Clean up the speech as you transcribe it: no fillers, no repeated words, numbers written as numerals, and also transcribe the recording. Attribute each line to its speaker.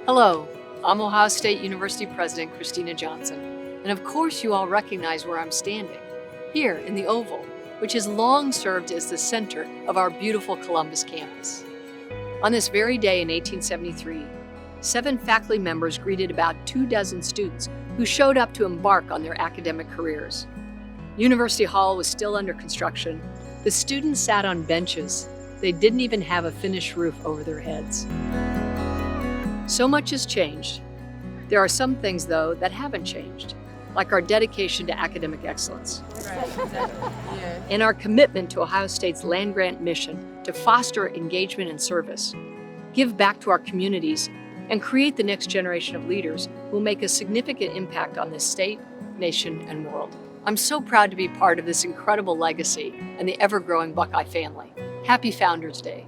Speaker 1: Hello, I'm Ohio State University President Kristina Johnson, and of course you all recognize where I'm standing, here in the Oval, which has long served as the center of our beautiful Columbus campus. On this very day in 1873, 7 faculty members greeted about 24 students who showed up to embark on their academic careers. University Hall was still under construction. The students sat on benches. They didn't even have a finished roof over their heads. So much has changed. There are some things, though, that haven't changed, like our dedication to academic excellence.
Speaker 2: Right, exactly. Yeah.
Speaker 1: And our commitment to Ohio State's land-grant mission to foster engagement and service, give back to our communities, and create the next generation of leaders who will make a significant impact on this state, nation, and world. I'm so proud to be part of this incredible legacy and the ever-growing Buckeye family. Happy Founders Day.